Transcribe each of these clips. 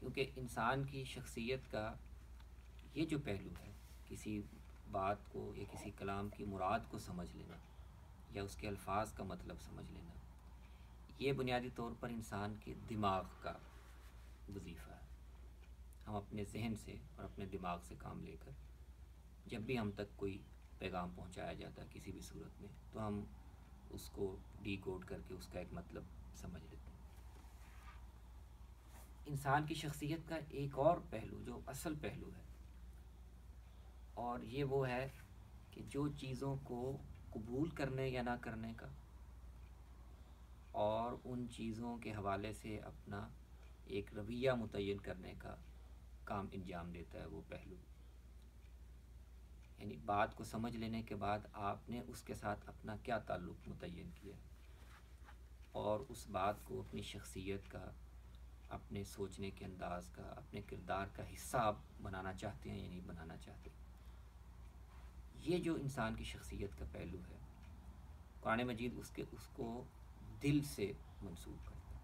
کیونکہ انسان کی شخصیت کا یہ جو پہلو ہے، کسی بات کو یا کسی کلام کی مراد کو سمجھ لینا یا اس کے الفاظ کا مطلب سمجھ لینا، یہ بنیادی طور پر انسان کے دماغ کا وظیفہ ہے۔ ہم اپنے ذہن سے اور اپنے دماغ سے کام لے کر جب بھی ہم تک کوئی پیغام پہنچایا جاتا ہے کسی بھی صورت میں، تو ہم اس کو ڈی کوڈ کر کے اس کا ایک مطلب سمجھ لیتے ہیں۔ انسان کی شخصیت کا ایک اور پہلو جو اصل پہلو ہے، اور یہ وہ ہے کہ جو چیزوں کو قبول کرنے یا نہ کرنے کا اور ان چیزوں کے حوالے سے اپنا ایک رویہ متعین کرنے کا کام انجام دیتا ہے، وہ پہلو، یعنی بات کو سمجھ لینے کے بعد آپ نے اس کے ساتھ اپنا کیا تعلق متعین کیا اور اس بات کو اپنی شخصیت کا، اپنے سوچنے کے انداز کا، اپنے کردار کا حصہ آپ بنانا چاہتے ہیں یا نہیں بنانا چاہتے۔ یہ جو انسان کی شخصیت کا پہلو ہے، قرآن مجید اس کو دل سے منسوب کرتا ہے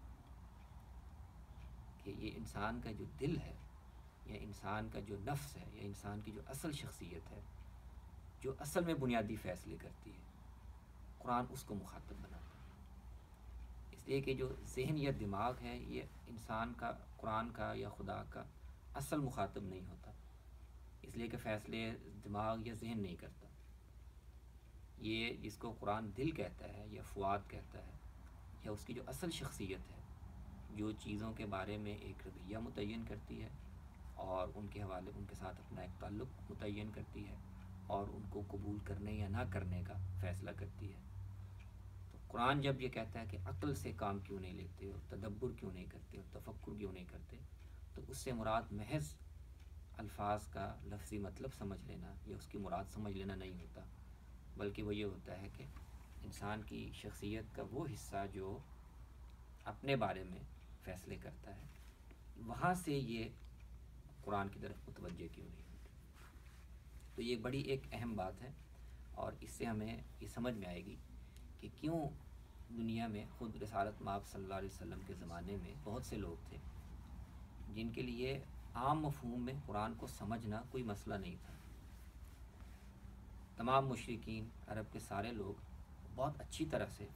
کہ یہ انسان کا جو دل ہے یا انسان کا جو نفس ہے یا انسان کی جو اصل شخصیت ہے، جو اصل میں بنیادی فیصلے کرتی ہے، قرآن اس کو مخاطب بناتا ہے۔ اس لیے کہ جو ذہن یا دماغ ہے، یہ انسان کا، قرآن کا یا خدا کا اصل مخاطب نہیں ہوتا، اس لیے کہ فیصلے دماغ یا ذہن نہیں کرتا۔ یہ جس کو قرآن دل کہتا ہے یا فؤاد کہتا ہے، یا اس کی جو اصل شخصیت ہے، جو چیزوں کے بارے میں ایک رویہ متعین کرتی ہے اور ان کے حوالے ان کے ساتھ اپنا ایک تعلق متعین کرتی ہے اور ان کو قبول کرنے یا نہ کرنے کا فیصلہ کرتی ہے۔ تو قرآن جب یہ کہتا ہے کہ عقل سے کام کیوں نہیں لیتے اور تدبر کیوں نہیں کرتے اور تفکر کیوں نہیں کرتے، تو اس سے مراد محض الفاظ کا لفظی مطلب سمجھ لینا یا اس کی مراد سمجھ لینا نہیں ہوتا، بلکہ وہ یہ ہوتا ہے کہ انسان کی شخصیت کا وہ حصہ جو اپنے بارے میں فیصلے کرتا ہے، وہاں سے یہ قرآن کی طرف متوجہ کیوں نہیں ہوتی۔ تو یہ بڑی ایک اہم بات ہے، اور اس سے ہمیں یہ سمجھ میں آئے گی کہ کیوں دنیا میں، خود رسالت مآب صلی اللہ علیہ وسلم کے زمانے میں بہت سے لوگ تھے جن کے لیے عام مفہوم میں قرآن کو سمجھنا کوئی مسئلہ نہیں تھا۔ تمام مشرکین، عرب کے سارے لوگ بہت اچھی طرح سے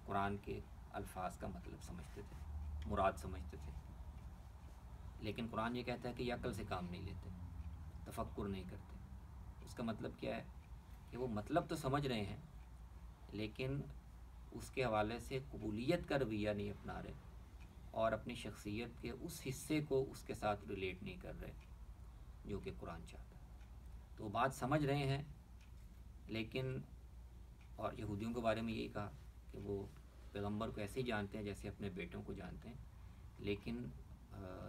قرآن کے الفاظ کا مطلب سمجھتے تھے، مراد سمجھتے تھے، لیکن قرآن یہ کہتا ہے کہ یہ عقل سے کام نہیں لیتے، تفکر نہیں کرتے۔ اس کا مطلب کیا ہے کہ وہ مطلب تو سمجھ رہے ہیں، لیکن اس کے حوالے سے قبولیت کا رویہ نہیں اپنا رہے اور اپنی شخصیت کے اس حصے کو اس کے ساتھ ریلیٹ نہیں کر رہے جو کہ قرآن چاہتا ہے۔ تو وہ بات سمجھ رہے ہیں، لیکن، اور یہودیوں کے بارے میں یہی کہا کہ وہ پیغمبر کو ایسے ہی جانتے ہیں جیسے اپنے بیٹوں کو جانتے ہیں، لیکن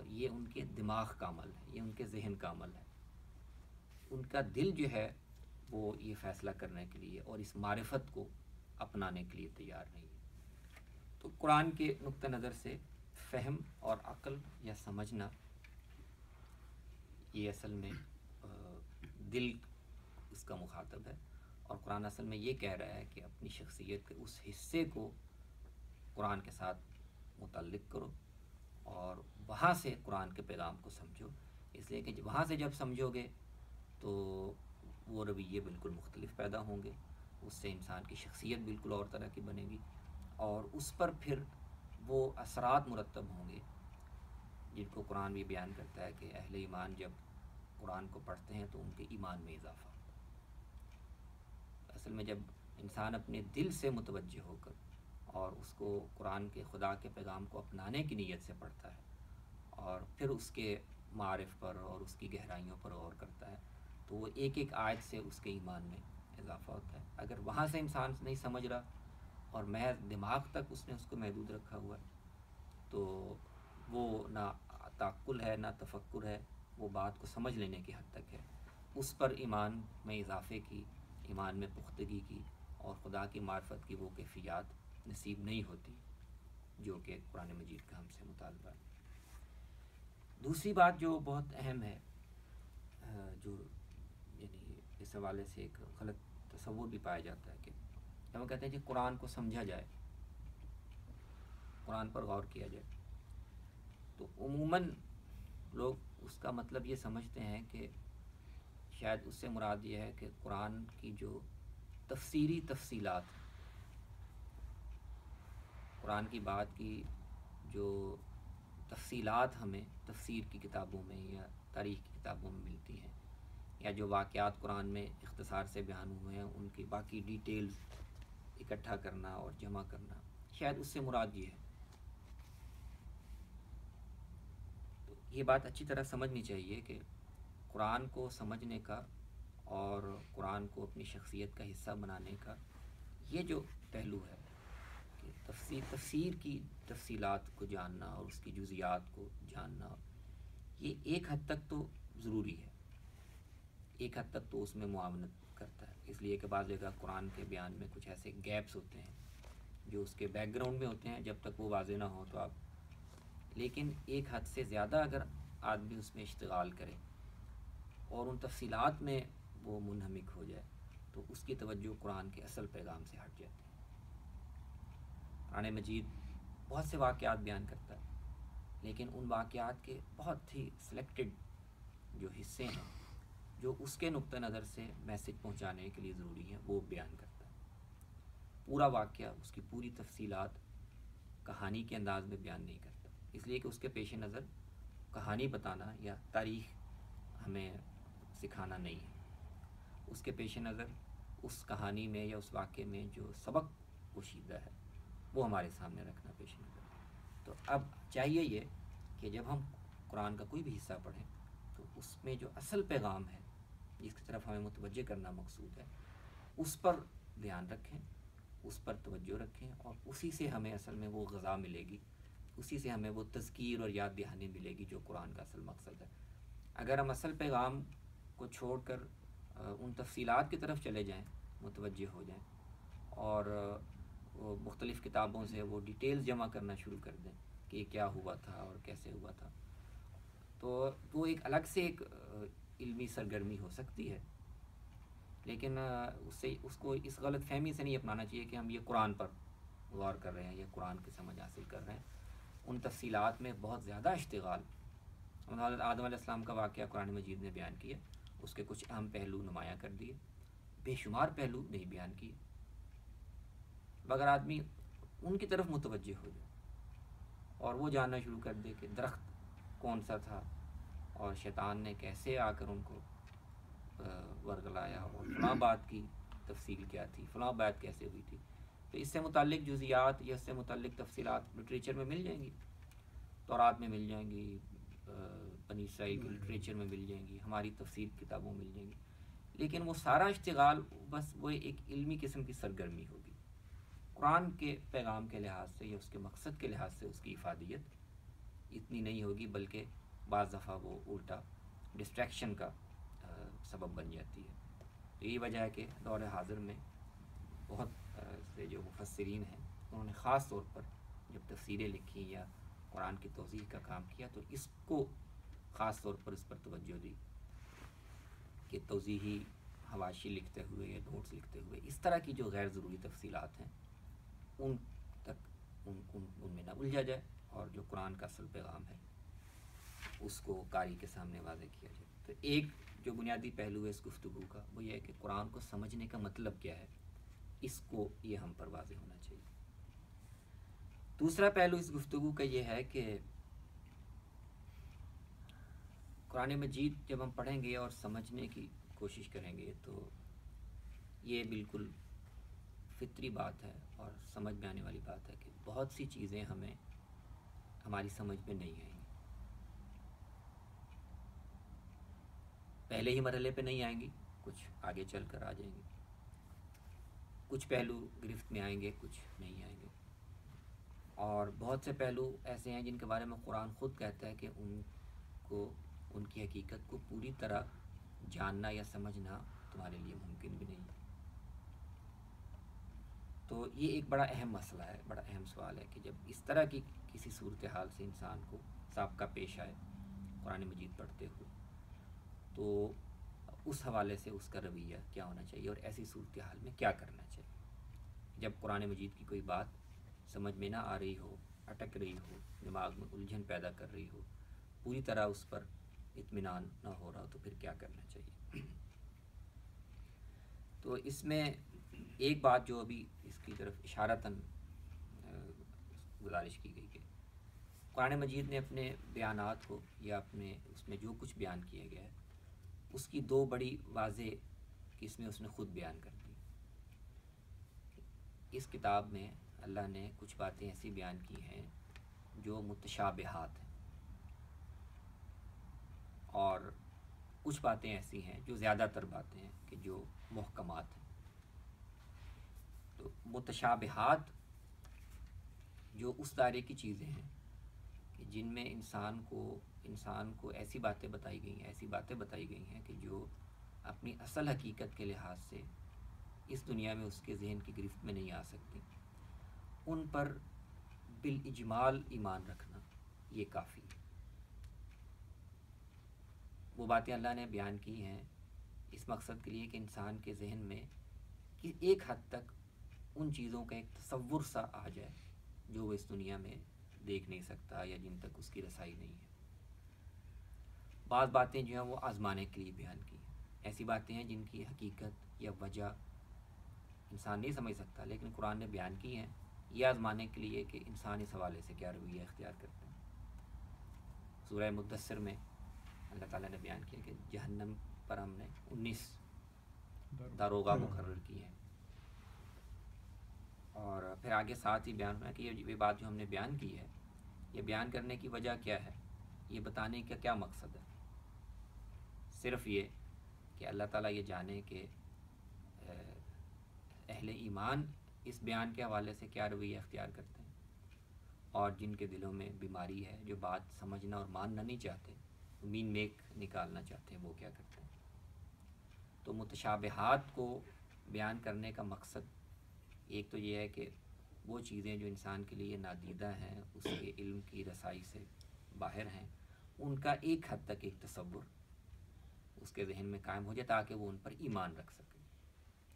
یہ ان کے دماغ کا عمل ہے، یہ ان کے ذہن کا عمل ہے۔ ان کا دل جو ہے وہ یہ فیصلہ کرنے کے لیے اور اس معرفت کو اپنانے کے لیے تیار نہیں ہے۔ تو قرآن کے نقطہ نظر سے فہم اور عقل یا سمجھنا، یہ اصل میں دل اس کا مخاطب ہے، اور قرآن اصل میں یہ کہہ رہا ہے کہ اپنی شخصیت کے اس حصے کو قرآن کے ساتھ متعلق کرو اور وہاں سے قرآن کے پیغام کو سمجھو، اس لیے کہ وہاں سے جب سمجھو گے تو وہ رویے بالکل مختلف پیدا ہوں گے، اس سے انسان کی شخصیت بالکل اور طرح کی بنے گی، اور اس پر پھر وہ اثرات مرتب ہوں گے جن کو قرآن بھی بیان کرتا ہے کہ اہل ایمان جب قرآن کو پڑھتے ہیں تو ان کے ایمان میں اضافہ ہوتا ہے۔ اصل میں جب انسان اپنے دل سے متوجہ ہو کر اور اس کو قرآن کے، خدا کے پیغام کو اپنانے کی نیت سے پڑھتا ہے اور پھر اس کے معارف پر اور اس کی گہرائیوں پر غور کرتا ہے، تو وہ ایک ایک آیت سے اس کے ایمان میں اضافہ ہوتا ہے۔ اگر وہاں سے انسان نہیں سمجھ رہا اور محض دماغ تک اس نے اس کو محدود رکھا ہوا ہے، تو وہ نہ تعقل ہے نہ تفکر ہے، وہ بات کو سمجھ لینے کی حد تک ہے، اس پر ایمان میں اضافے کی، ایمان میں پختگی کی اور خدا کی معرفت کی وہ کیفیات نصیب نہیں ہوتی جو کہ قرآن مجید کا ہم سے مطالبہ ہے۔ دوسری بات جو بہت اہم ہے، جو یعنی اس حوالے سے ایک غلط تصور بھی پایا جاتا ہے کہ جب ہم کہتے ہیں کہ قرآن کو سمجھا جائے، قرآن پر غور کیا جائے، تو عموماً لوگ اس کا مطلب یہ سمجھتے ہیں کہ شاید اس سے مراد یہ ہے کہ قرآن کی جو تفسیری تفصیلات، قرآن کی بات کی جو تفصیلات ہمیں تفسیر کی کتابوں میں یا تاریخ کی کتابوں میں ملتی ہیں، یا جو واقعات قرآن میں اختصار سے بیان ہوئے ہیں ان کی باقی ڈیٹیلز اکٹھا کرنا اور جمع کرنا، شاید اس سے مراد یہ ہے. تو یہ بات اچھی طرح سمجھنی چاہیے کہ قرآن کو سمجھنے کا اور قرآن کو اپنی شخصیت کا حصہ بنانے کا یہ جو پہلو ہے کہ تفسیر کی تفصیلات کو جاننا اور اس کی جزیات کو جاننا، یہ ایک حد تک تو ضروری ہے، ایک حد تک تو اس میں معاونت کرتا ہے. اس لیے کہ بعض جگہ قرآن کے بیان میں کچھ ایسے گیپس ہوتے ہیں جو اس کے بیک گراؤنڈ میں ہوتے ہیں، جب تک وہ واضح نہ ہو تو آپ، لیکن ایک حد سے زیادہ اگر آدمی اس میں اشتغال کرے اور ان تفصیلات میں وہ منہمک ہو جائے تو اس کی توجہ قرآن کے اصل پیغام سے ہٹ جاتی ہے. قرآن مجید بہت سے واقعات بیان کرتا ہے، لیکن ان واقعات کے بہت ہی سلیکٹڈ جو حصے ہیں جو اس کے نقطہ نظر سے میسج پہنچانے کے لیے ضروری ہیں وہ بیان کرتا ہے. پورا واقعہ، اس کی پوری تفصیلات کہانی کے انداز میں بیان نہیں کرتا، اس لیے کہ اس کے پیش نظر کہانی بتانا یا تاریخ ہمیں سکھانا نہیں ہے. اس کے پیش نظر اس کہانی میں یا اس واقعے میں جو سبق پوشیدہ ہے وہ ہمارے سامنے رکھنا پیش نظر. تو اب چاہیے یہ کہ جب ہم قرآن کا کوئی بھی حصہ پڑھیں تو اس میں جو اصل پیغام ہے جس کی طرف ہمیں متوجہ کرنا مقصود ہے اس پر دھیان رکھیں، اس پر توجہ رکھیں، اور اسی سے ہمیں اصل میں وہ غذا ملے گی، اسی سے ہمیں وہ تذکیر اور یاد دہانی ملے گی جو قرآن کا اصل مقصد ہے. اگر ہم اصل پیغام کو چھوڑ کر ان تفصیلات کی طرف چلے جائیں، متوجہ ہو جائیں اور وہ مختلف کتابوں سے وہ ڈیٹیلز جمع کرنا شروع کر دیں کہ یہ کیا ہوا تھا اور کیسے ہوا تھا، تو وہ ایک الگ سے ایک علمی سرگرمی ہو سکتی ہے، لیکن اس کو اس غلط فہمی سے نہیں اپنانا چاہیے کہ ہم یہ قرآن پر غور کر رہے ہیں یا قرآن کی سمجھ حاصل کر رہے ہیں. ان تفصیلات میں بہت زیادہ اشتغال، حضرت آدم علیہ السلام کا واقعہ قرآن مجید نے بیان کیا، اس کے کچھ اہم پہلو نمایاں کر دیے، بے شمار پہلو نہیں بیان کیے. اگر آدمی ان کی طرف متوجہ ہو جائے اور وہ جاننا شروع کر دے کہ درخت کون سا تھا اور شیطان نے کیسے آ کر ان کو ورگلایا اور فلاں بات کی تفصیل کیا تھی، فلاں بات کیسے ہوئی تھی، تو اس سے متعلق جزیات یا اس سے متعلق تفصیلات لٹریچر میں مل جائیں گی، تورات میں مل جائیں گی، بنی اسرائیل کے لٹریچر میں مل جائیں گی، ہماری تفسیر کتابوں میں مل جائیں گی. لیکن وہ سارا اشتغال بس وہ ایک علمی قسم کی سرگرمی ہوگی. قرآن کے پیغام کے لحاظ سے یا اس کے مقصد کے لحاظ سے اس کی افادیت اتنی نہیں ہوگی، بلکہ بعض دفعہ وہ الٹا ڈسٹریکشن کا سبب بن جاتی ہے. تو یہی وجہ ہے کہ دور حاضر میں بہت سے جو مفسرین ہیں انہوں نے خاص طور پر جب تفسیریں لکھی یا قرآن کی توضیح کا کام کیا تو اس کو خاص طور پر اس پر توجہ دی کہ توضیحی حواشی لکھتے ہوئے یا نوٹس لکھتے ہوئے اس طرح کی جو غیر ضروری تفصیلات ہیں ان تک ان میں نہ الجھا جائے، اور جو قرآن کا اصل پیغام ہے اس کو قاری کے سامنے واضح کیا جائے. تو ایک جو بنیادی پہلو ہے اس گفتگو کا وہ یہ ہے کہ قرآن کو سمجھنے کا مطلب کیا ہے، اس کو یہ ہم پر واضح ہونا چاہیے. دوسرا پہلو اس گفتگو کا یہ ہے کہ قرآن مجید جب ہم پڑھیں گے اور سمجھنے کی کوشش کریں گے تو یہ بالکل فطری بات ہے اور سمجھ میں آنے والی بات ہے کہ بہت سی چیزیں ہمیں ہماری سمجھ میں نہیں آئیں گی، پہلے ہی مرحلے پہ نہیں آئیں گی، کچھ آگے چل کر آ جائیں گی، کچھ پہلو گرفت میں آئیں گے، کچھ نہیں آئیں گے، اور بہت سے پہلو ایسے ہیں جن کے بارے میں قرآن خود کہتا ہے کہ ان کی حقیقت کو پوری طرح جاننا یا سمجھنا تمہارے لیے ممکن بھی نہیں. تو یہ ایک بڑا اہم مسئلہ ہے، بڑا اہم سوال ہے کہ جب اس طرح کی کسی صورتحال سے انسان کو سابقہ پیش آئے قرآن مجید پڑھتے ہوئے تو اس حوالے سے اس کا رویہ کیا ہونا چاہیے اور ایسی صورتحال میں کیا کرنا چاہیے. جب قرآن مجید کی کوئی بات سمجھ میں نہ آ رہی ہو، اٹک رہی ہو، دماغ میں الجھن پیدا کر رہی ہو، پوری طرح اس پر اطمینان نہ ہو رہا تو پھر کیا کرنا چاہیے. تو اس میں ایک بات جو ابھی اس کی طرف اشارتاً گزارش کی گئی کہ قرآن مجید نے اپنے بیانات کو یا اپنے اس میں جو کچھ بیان کیا گیا ہے اس کی دو بڑی واضح قسمیں اس نے خود بیان کر دی. اس کتاب میں اللہ نے کچھ باتیں ایسی بیان کی ہیں جو متشابہات ہیں اور کچھ باتیں ایسی ہیں جو زیادہ تر باتیں ہیں کہ جو محکمات ہیں. تو متشابہات جو اس دائرے کی چیزیں ہیں کہ جن میں انسان کو ایسی باتیں بتائی گئی ہیں کہ جو اپنی اصل حقیقت کے لحاظ سے اس دنیا میں اس کے ذہن کی گرفت میں نہیں آ سکتی، ان پر بالاجمال ایمان رکھنا یہ کافی ہے. وہ باتیں اللہ نے بیان کی ہیں اس مقصد کے لیے کہ انسان کے ذہن میں ایک حد تک ان چیزوں کا ایک تصور سا آ جائے جو وہ اس دنیا میں دیکھ نہیں سکتا یا جن تک اس کی رسائی نہیں ہے. بعض باتیں جو ہیں وہ آزمانے کے لیے بیان کی ہیں. ایسی باتیں ہیں جن کی حقیقت یا وجہ انسان نہیں سمجھ سکتا لیکن قرآن نے بیان کی ہیں یہ آزمانے کے لیے کہ انسان اس حوالے سے کیا رویہ اختیار کرتے ہیں. سورہ مدثر میں اللہ تعالیٰ نے بیان کیا کہ جہنم پر ہم نے 19 داروغہ مقرر کی ہیں، اور پھر آگے ساتھ ہی بیان ہوا کہ یہ بات جو ہم نے بیان کی ہے یہ بیان کرنے کی وجہ کیا ہے، یہ بتانے کا کیا مقصد ہے. صرف یہ کہ اللہ تعالیٰ یہ جانے کہ اہل ایمان اس بیان کے حوالے سے کیا رویہ اختیار کرتے ہیں، اور جن کے دلوں میں بیماری ہے، جو بات سمجھنا اور ماننا نہیں چاہتے، مین میک نکالنا چاہتے ہیں، وہ کیا کرتے ہیں. تو متشابہات کو بیان کرنے کا مقصد ایک تو یہ ہے کہ وہ چیزیں جو انسان کے لیے نادیدہ ہیں، اس کے علم کی رسائی سے باہر ہیں، ان کا ایک حد تک ایک تصور اس کے ذہن میں قائم ہو جائے تاکہ وہ ان پر ایمان رکھ سکے،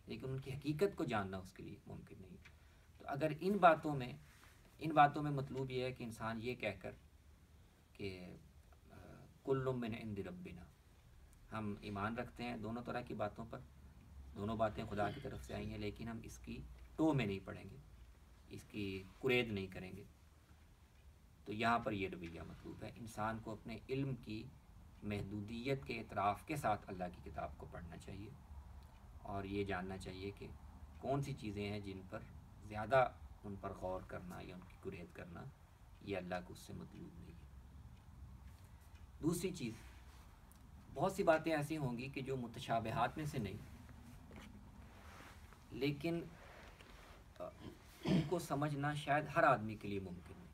لیکن ان کی حقیقت کو جاننا اس کے لیے ممکن نہیں. تو اگر ان باتوں میں مطلوب یہ ہے کہ انسان یہ کہہ کر کہ کل من عند ربنا، ہم ایمان رکھتے ہیں دونوں طرح کی باتوں پر، دونوں باتیں خدا کی طرف سے آئی ہیں، لیکن ہم اس کی ٹو میں نہیں پڑھیں گے، اس کی قرید نہیں کریں گے، تو یہاں پر یہ رویہ مطلوب ہے. انسان کو اپنے علم کی محدودیت کے اعتراف کے ساتھ اللہ کی کتاب کو پڑھنا چاہیے اور یہ جاننا چاہیے کہ کون سی چیزیں ہیں جن پر زیادہ ان پر غور کرنا یا ان کی قرید کرنا یہ اللہ کو اس سے مطلوب نہیں ہے. دوسری چیز، بہت سی باتیں ایسی ہوں گی کہ جو متشابہات میں سے نہیں، لیکن ان کو سمجھنا شاید ہر آدمی کے لیے ممکن نہیں.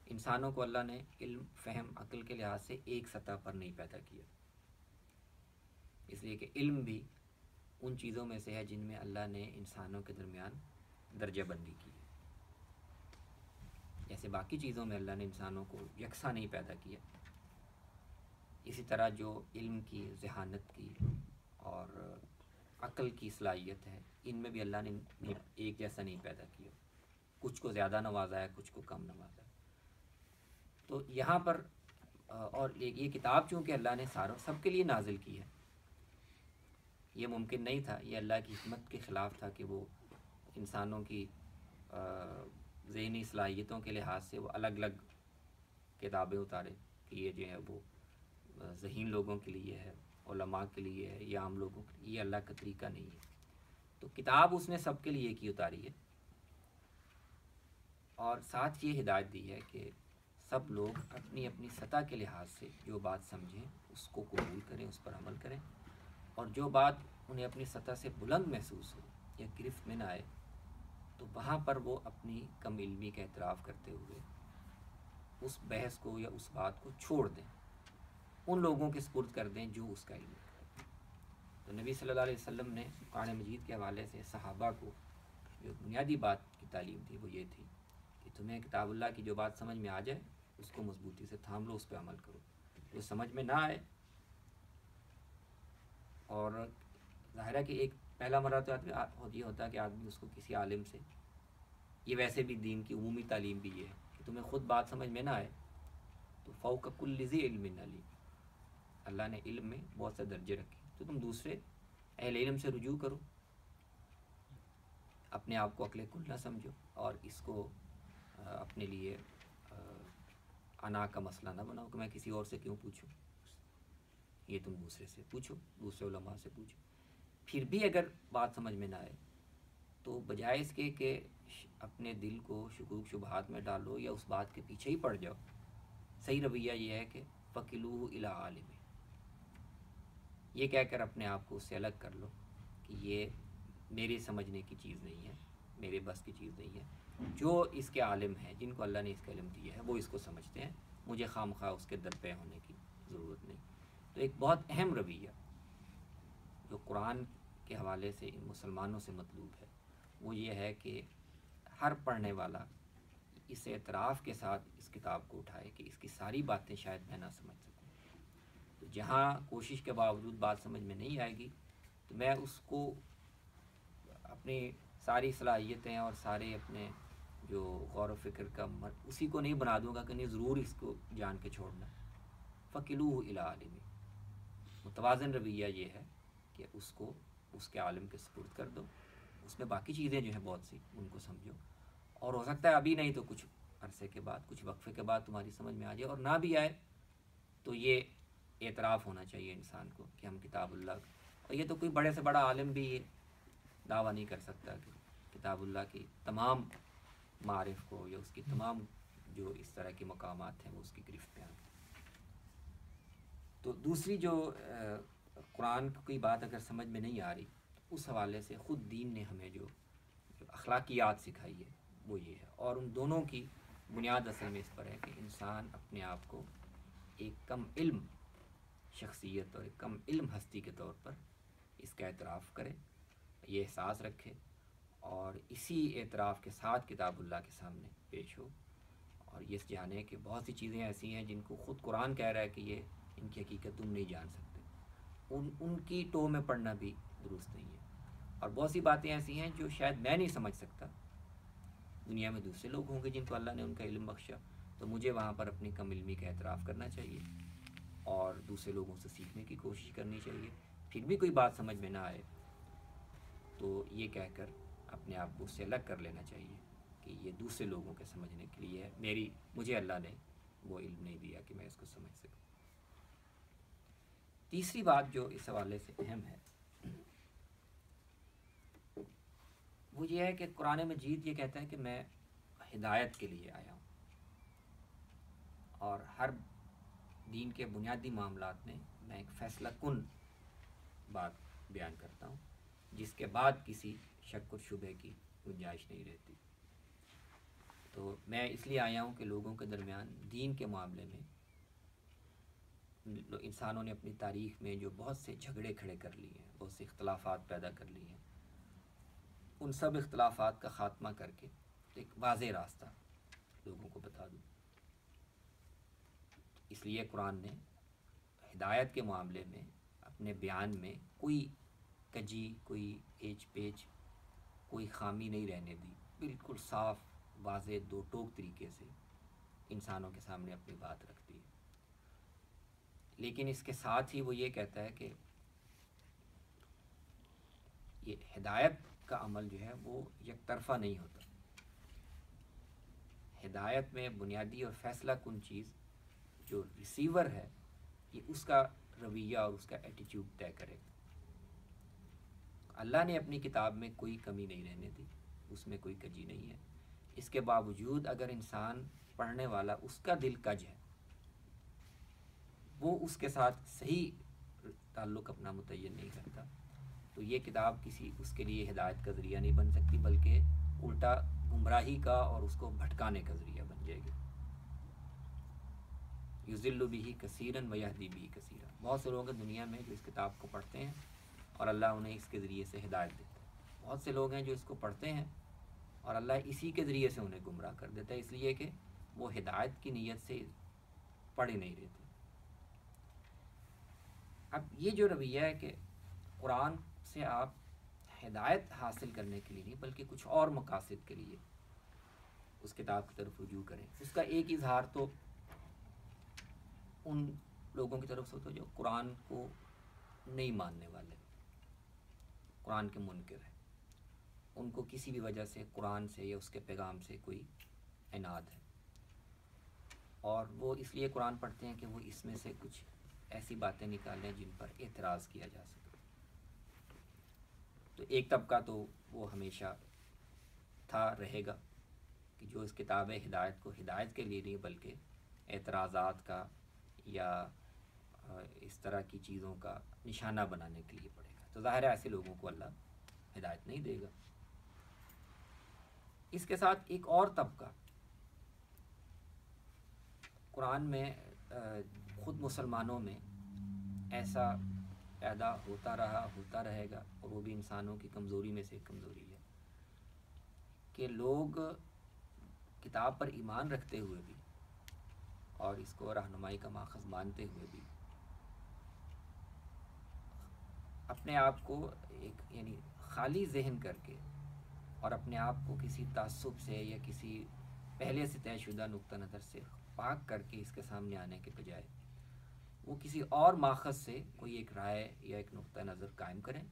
انسانوں کو اللہ نے علم، فہم، عقل کے لحاظ سے ایک سطح پر نہیں پیدا کیا، اس لیے کہ علم بھی ان چیزوں میں سے ہے جن میں اللہ نے انسانوں کے درمیان درجہ بندی کی ہے. جیسے باقی چیزوں میں اللہ نے انسانوں کو یکساں نہیں پیدا کیا، اسی طرح جو علم کی، ذہانت کی اور عقل کی صلاحیت ہے ان میں بھی اللہ نے ایک جیسا نہیں پیدا کیا، کچھ کو زیادہ نوازا ہے، کچھ کو کم نوازا ہے. تو یہاں پر اور یہ کتاب چونکہ اللہ نے سب کے لیے نازل کی ہے، یہ ممکن نہیں تھا، یہ اللہ کی حکمت کے خلاف تھا کہ وہ انسانوں کی ذہنی صلاحیتوں کے لحاظ سے وہ الگ الگ کتابیں اتارے کہ یہ جو ہے وہ ذہین لوگوں کے لیے ہے، علماء کے لیے ہے یا عام لوگوں کے لیے. یہ اللہ کا طریقہ نہیں ہے. تو کتاب اس نے سب کے لیے ایک ہی اتاری ہے، اور ساتھ یہ ہدایت دی ہے کہ سب لوگ اپنی اپنی سطح کے لحاظ سے جو بات سمجھیں اس کو قبول کریں، اس پر عمل کریں، اور جو بات انہیں اپنی سطح سے بلند محسوس ہو یا گرفت میں نہ آئے تو وہاں پر وہ اپنی کم علمی کا اعتراف کرتے ہوئے اس بحث کو یا اس بات کو چھوڑ دیں، ان لوگوں کے سپرد کر دیں جو اس کا علم ہے. تو نبی صلی اللہ علیہ وسلم نے قرآن مجید کے حوالے سے صحابہ کو جو بنیادی بات کی تعلیم تھی وہ یہ تھی کہ تمہیں کتاب اللہ کی جو بات سمجھ میں آ جائے اس کو مضبوطی سے تھام لو، اس پہ عمل کرو. جو سمجھ میں نہ آئے، اور ظاہر ہے کہ ایک پہلا مرحلہ تو یہ ہوتا ہے کہ آدمی اس کو کسی عالم سے، یہ ویسے بھی دین کی عمومی تعلیم بھی یہ ہے کہ تمہیں خود بات سمجھ میں نہ آئے تو فوق کل ذی علم علیم، اللہ نے علم میں بہت سے درجے رکھے، تو تم دوسرے اہل علم سے رجوع کرو، اپنے آپ کو عقل کل نہ سمجھو، اور اس کو اپنے لیے انا کا مسئلہ نہ بناؤ کہ میں کسی اور سے کیوں پوچھوں، یہ تم دوسرے سے پوچھو، دوسرے علماء سے پوچھو۔ پھر بھی اگر بات سمجھ میں نہ آئے تو بجائے اس کے کہ اپنے دل کو شکوک شبہات میں ڈالو یا اس بات کے پیچھے ہی پڑ جاؤ، صحیح رویہ یہ ہے کہ فَقِلُوهُ إِلَىٰ عَالِمٍ، یہ کہہ کر اپنے آپ کو اس سے الگ کر لو کہ یہ میری سمجھنے کی چیز نہیں ہے، میرے بس کی چیز نہیں ہے، جو اس کے عالم ہیں، جن کو اللہ نے اس کا علم دیا ہے، وہ اس کو سمجھتے ہیں، مجھے خام خواہ اس کے در پہ ہونے کی ضرورت نہیں۔ تو ایک بہت اہم رویہ جو قرآن کے حوالے سے ان مسلمانوں سے مطلوب ہے وہ یہ ہے کہ ہر پڑھنے والا اس اعتراف کے ساتھ اس کتاب کو اٹھائے کہ اس کی ساری باتیں شاید میں نہ سمجھ سکوں، تو جہاں کوشش کے باوجود بات سمجھ میں نہیں آئے گی تو میں اس کو اپنی ساری صلاحیتیں اور سارے اپنے جو غور و فکر کا اسی کو نہیں بنا دوں گا کہ نہیں ضرور اس کو جان کے چھوڑنا۔ فَقِلُوهُ إِلَىٰ عَالِمٍ، متوازن رویہ یہ ہے کہ اس کو اس کے عالم کے سپرد کر دو، اس میں باقی چیزیں جو ہیں بہت سی ان کو سمجھو، اور ہو سکتا ہے ابھی نہیں تو کچھ عرصے کے بعد، کچھ وقفے کے بعد تمہاری سمجھ میں آ جائے، اور نہ بھی آئے تو یہ اعتراف ہونا چاہیے انسان کو کہ ہم کتاب اللہ، اور یہ تو کوئی بڑے سے بڑا عالم بھی یہ دعویٰ نہیں کر سکتا کہ کتاب اللہ کی تمام معارف کو یا اس کی تمام جو اس طرح کے مقامات ہیں وہ اس کی گرفت میں آ گئے۔ تو دوسری جو قرآن کی بات اگر سمجھ میں نہیں آ رہی تو اس حوالے سے خود دین نے ہمیں جو اخلاقیات سکھائی ہے وہ یہ ہے، اور ان دونوں کی بنیاد اصل میں اس پر ہے کہ انسان اپنے آپ کو ایک کم علم شخصیت اور ایک کم علم ہستی کے طور پر اس کا اعتراف کرے، یہ احساس رکھے، اور اسی اعتراف کے ساتھ کتاب اللہ کے سامنے پیش ہو، اور یہ جانے کہ بہت سی چیزیں ایسی ہیں جن کو خود قرآن کہہ رہا ہے کہ یہ ان کی حقیقت تم نہیں جان سکتے، ان کی ٹو میں پڑھنا بھی درست نہیں ہے، اور بہت سی باتیں ایسی ہیں جو شاید میں نہیں سمجھ سکتا، دنیا میں دوسرے لوگ ہوں گے جن کو اللہ نے ان کا علم بخشا، تو مجھے وہاں پر اپنی کم علمی کا اعتراف کرنا چاہیے اور دوسرے لوگوں سے سیکھنے کی کوشش کرنی چاہیے۔ پھر بھی کوئی بات سمجھ میں نہ آئے تو یہ کہہ کر اپنے آپ کو اس سے الگ کر لینا چاہیے کہ یہ دوسرے لوگوں کے سمجھنے کے لیے ہے، مجھے اللہ نے وہ علم نہیں دیا کہ میں اس کو سمجھ سکوں۔ تیسری بات جو اس حوالے سے اہم ہے وہ یہ ہے کہ قرآن مجید یہ کہتا ہے کہ میں ہدایت کے لیے آیا ہوں، اور ہر دین کے بنیادی معاملات میں میں ایک فیصلہ کن بات بیان کرتا ہوں جس کے بعد کسی شک و شبہ کی گنجائش نہیں رہتی۔ تو میں اس لیے آیا ہوں کہ لوگوں کے درمیان دین کے معاملے میں انسانوں نے اپنی تاریخ میں جو بہت سے جھگڑے کھڑے کر لیے ہیں، بہت سے اختلافات پیدا کر لیے ہیں، ان سب اختلافات کا خاتمہ کر کے ایک واضح راستہ لوگوں کو بتا دوں۔ اس لیے قرآن نے ہدایت کے معاملے میں اپنے بیان میں کوئی کجی، کوئی ایچ پیچ، کوئی خامی نہیں رہنے دی، بالکل صاف واضح دو ٹوک طریقے سے انسانوں کے سامنے اپنی بات رکھ دی۔ لیکن اس کے ساتھ ہی وہ یہ کہتا ہے کہ یہ ہدایت کا عمل جو ہے وہ یک طرفہ نہیں ہوتا، ہدایت میں بنیادی اور فیصلہ کن چیز جو ریسیور ہے یہ اس کا رویہ اور اس کا ایٹیٹیوڈ طے کرے گا۔ اللہ نے اپنی کتاب میں کوئی کمی نہیں رہنے دی، اس میں کوئی کجی نہیں ہے، اس کے باوجود اگر انسان پڑھنے والا اس کا دل کج ہے، وہ اس کے ساتھ صحیح تعلق اپنا متعین نہیں کرتا، تو یہ کتاب کسی اس کے لیے ہدایت کا ذریعہ نہیں بن سکتی، بلکہ الٹا گمراہی کا اور اس کو بھٹکانے کا ذریعہ بن جائے گی۔ یضل بہ کثیرا ویہدی بہ کثیرا، بہت سے لوگ ہیں دنیا میں جو اس کتاب کو پڑھتے ہیں اور اللہ انہیں اس کے ذریعے سے ہدایت دیتا ہے، بہت سے لوگ ہیں جو اس کو پڑھتے ہیں اور اللہ اسی کے ذریعے سے انہیں گمراہ کر دیتا ہے، اس لیے کہ وہ ہدایت کی نیت سے پڑھ ہی نہیں رہتے۔ اب یہ جو رویہ ہے کہ قرآن سے آپ ہدایت حاصل کرنے کے لیے نہیں بلکہ کچھ اور مقاصد کے لیے اس کتاب کی طرف رجوع کریں، اس کا ایک اظہار تو ان لوگوں کی طرف سے ہوتا ہے جو قرآن کو نہیں ماننے والے، قرآن کے منکر ہیں، ان کو کسی بھی وجہ سے قرآن سے یا اس کے پیغام سے کوئی عناد ہے، اور وہ اس لیے قرآن پڑھتے ہیں کہ وہ اس میں سے کچھ ایسی باتیں نکالیں جن پر اعتراض کیا جا سکے۔ تو ایک طبقہ تو وہ ہمیشہ تھا، رہے گا، کہ جو اس کتاب ہدایت کو ہدایت کے لیے نہیں بلکہ اعتراضات کا یا اس طرح کی چیزوں کا نشانہ بنانے کے لیے پڑھے گا۔ تو ظاہر ہے ایسے لوگوں کو اللہ ہدایت نہیں دے گا۔ اس کے ساتھ ایک اور طبقہ قرآن میں خود مسلمانوں میں ایسا پیدا ہوتا رہا، ہوتا رہے گا، اور وہ بھی انسانوں کی کمزوری میں سے ایک کمزوری ہے کہ لوگ کتاب پر ایمان رکھتے ہوئے بھی اور اس کو رہنمائی کا ماخذ مانتے ہوئے بھی اپنے آپ کو ایک یعنی خالی ذہن کر کے اور اپنے آپ کو کسی تعصب سے یا کسی پہلے سے طے شدہ نقطہ نظر سے پاک کر کے اس کے سامنے آنے کے بجائے وہ کسی اور ماخذ سے کوئی ایک رائے یا ایک نقطہ نظر قائم کریں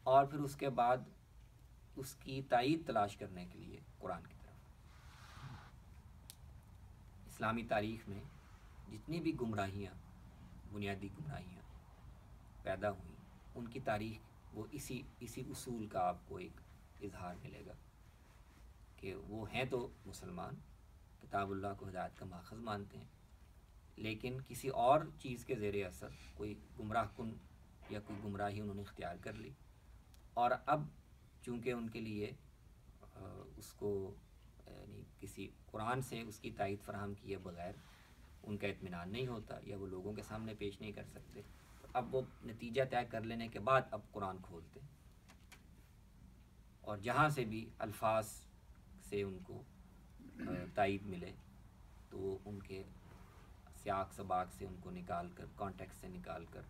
اور پھر اس کے بعد اس کی تائید تلاش کرنے کے لیے قرآن کی طرف۔ اسلامی تاریخ میں جتنی بھی گمراہیاں، بنیادی گمراہیاں پیدا ہوئیں، ان کی تاریخ وہ اسی اصول کا آپ کو ایک اظہار ملے گا کہ وہ ہیں تو مسلمان، کتاب اللہ کو ہدایت کا ماخذ مانتے ہیں، لیکن کسی اور چیز کے زیر اثر کوئی گمراہ کن یا کوئی گمراہی انہوں نے اختیار کر لی، اور اب چونکہ ان کے لیے اس کو یعنی کسی قرآن سے اس کی تائید فراہم کیے بغیر ان کا اطمینان نہیں ہوتا یا وہ لوگوں کے سامنے پیش نہیں کر سکتے، تو اب وہ نتیجہ طے کر لینے کے بعد اب قرآن کھولتے ہیں، اور جہاں سے بھی الفاظ سے ان کو تائید ملے تو وہ ان کے سیاق سباق سے ان کو نکال کر، کانٹیکس سے نکال کر،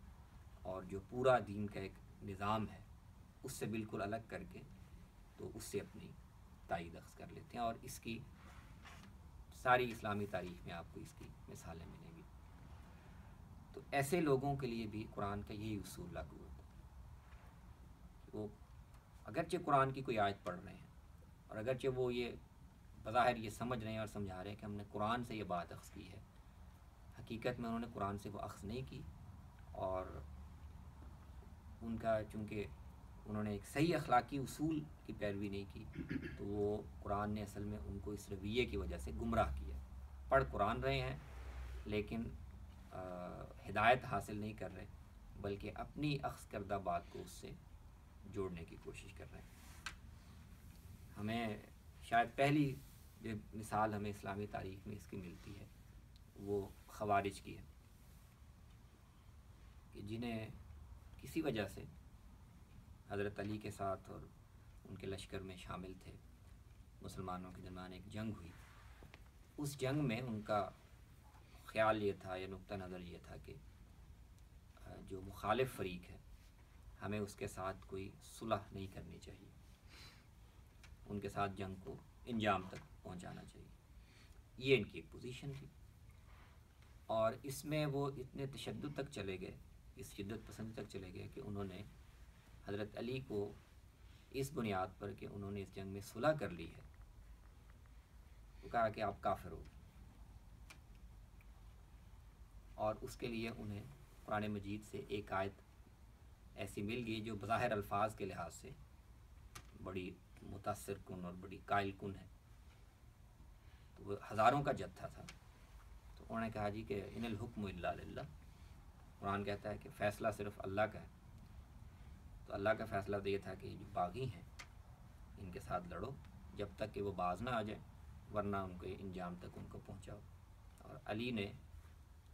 اور جو پورا دین کا ایک نظام ہے اس سے بالکل الگ کر کے تو اس سے اپنی تائید اخذ کر لیتے ہیں، اور اس کی ساری اسلامی تاریخ میں آپ کو اس کی مثالیں ملیں گی۔ تو ایسے لوگوں کے لیے بھی قرآن کا یہی اصول لاگو ہوتا ہے، وہ اگرچہ قرآن کی کوئی آیت پڑھ رہے ہیں اور اگرچہ وہ یہ بظاہر یہ سمجھ رہے ہیں اور سمجھا رہے ہیں کہ ہم نے قرآن سے یہ بات اخذ کی ہے، حقیقت میں انہوں نے قرآن سے وہ اخذ نہیں کی، اور ان کا چونکہ انہوں نے ایک صحیح اخلاقی اصول کی پیروی نہیں کی تو وہ قرآن نے اصل میں ان کو اس رویے کی وجہ سے گمراہ کیا۔ پڑھ قرآن رہے ہیں لیکن ہدایت حاصل نہیں کر رہے، بلکہ اپنی اخذ کردہ بات کو اس سے جوڑنے کی کوشش کر رہے ہیں۔ ہمیں شاید پہلی جو مثال ہمیں اسلامی تاریخ میں اس کی ملتی ہے وہ خوارج کی ہے، کہ جنہیں کسی وجہ سے حضرت علی کے ساتھ اور ان کے لشکر میں شامل تھے، مسلمانوں کے درمیان ایک جنگ ہوئی، اس جنگ میں ان کا خیال یہ تھا یا نقطہ نظر یہ تھا کہ جو مخالف فریق ہے ہمیں اس کے ساتھ کوئی صلح نہیں کرنی چاہیے، ان کے ساتھ جنگ کو انجام تک پہنچانا چاہیے، یہ ان کی ایک پوزیشن تھی، اور اس میں وہ اتنے تشدد تک چلے گئے، اس شدت پسند تک چلے گئے کہ انہوں نے حضرت علی کو اس بنیاد پر کہ انہوں نے اس جنگ میں صلح کر لی ہے وہ کہا کہ آپ کافر ہو، اور اس کے لیے انہیں قرآن مجید سے ایک آیت ایسی مل گئی جو بظاہر الفاظ کے لحاظ سے بڑی متاثر کن اور بڑی قائل کن ہے، تو وہ ہزاروں کا جتھا تھا، تو انہوں نے کہا جی کہ ان الحکم الا للہ، قرآن کہتا ہے کہ فیصلہ صرف اللہ کا ہے، تو اللہ کا فیصلہ تو یہ تھا کہ جو باغی ہیں ان کے ساتھ لڑو جب تک کہ وہ باز نہ آ جائیں، ورنہ ان کے انجام تک ان کو پہنچاؤ۔ اور علی نے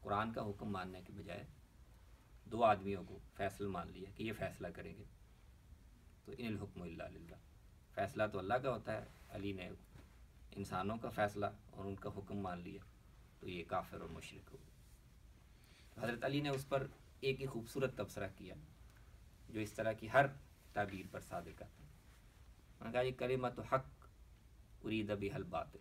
قرآن کا حکم ماننے کے بجائے دو آدمیوں کو فیصل مان لیا کہ یہ فیصلہ کریں گے، تو ان الحکم الا للہ، فیصلہ تو اللہ کا ہوتا ہے، علی نے انسانوں کا فیصلہ اور ان کا حکم مان لیا، تو یہ کافر اور مشرک ہو گئے۔ حضرت علی نے اس پر ایک ہی خوبصورت تبصرہ کیا جو اس طرح کی ہر تعبیر پر صادق آتا ہے، انہوں نے کہا یہ کلمۃ حق ارید بہا الباطل،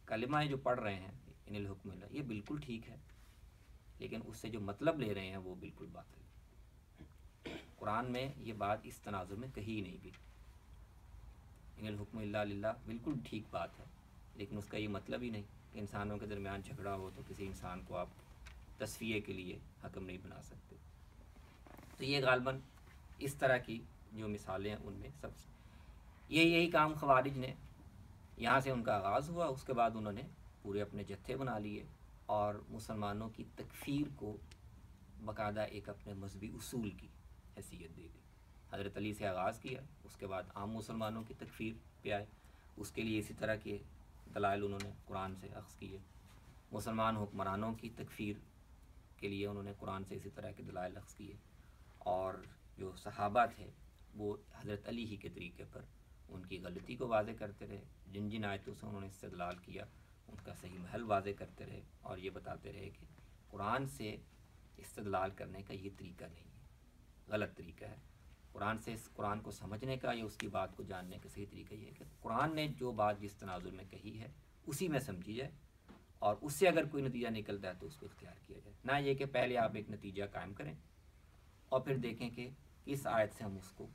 کلمہ جو پڑھ رہے ہیں ان الحکم اللہ، یہ بالکل ٹھیک ہے، لیکن اس سے جو مطلب لے رہے ہیں وہ بالکل باطل ہے۔ قرآن میں یہ بات اس تناظر میں کہی نہیں گئی۔ ان الحکم اللہ للہ بالکل ٹھیک بات ہے، لیکن اس کا یہ مطلب ہی نہیں کہ انسانوں کے درمیان جھگڑا ہو تو کسی انسان کو آپ تصفیے کے لیے حکم نہیں بنا سکتے۔ تو یہ غالباً اس طرح کی جو مثالیں ہیں ان میں سب سے یہی کام خوارج نے، یہاں سے ان کا آغاز ہوا، اس کے بعد انہوں نے پورے اپنے جتھے بنا لیے اور مسلمانوں کی تکفیر کو باقاعدہ ایک اپنے مذہبی اصول کی حیثیت دے دی۔ حضرت علی سے آغاز کیا، اس کے بعد عام مسلمانوں کی تکفیر پہ آئے، اس کے لیے اسی طرح کے دلائل انہوں نے قرآن سے اخذ کیے۔ مسلمان حکمرانوں کی تکفیر کے لیے انہوں نے قرآن سے اسی طرح کے دلائل اخذ کیے، اور جو صحابہ تھے وہ حضرت علی ہی کے طریقے پر ان کی غلطی کو واضح کرتے رہے، جن جن آیتوں سے انہوں نے استدلال کیا ان کا صحیح محل واضح کرتے رہے، اور یہ بتاتے رہے کہ قرآن سے استدلال کرنے کا یہ طریقہ نہیں ہے، غلط طریقہ ہے۔ قرآن سے قرآن کو سمجھنے کا یا اس کی بات کو جاننے کا صحیح طریقہ یہ ہے کہ قرآن نے جو بات جس تناظر میں کہی ہے اسی میں سمجھی جائے، اور اس سے اگر کوئی نتیجہ نکلتا ہے تو اس کو اختیار کیا جائے، نہ یہ کہ پہلے آپ ایک نتیجہ قائم کریں اور پھر دیکھیں کہ اس آیت سے ہم اس کو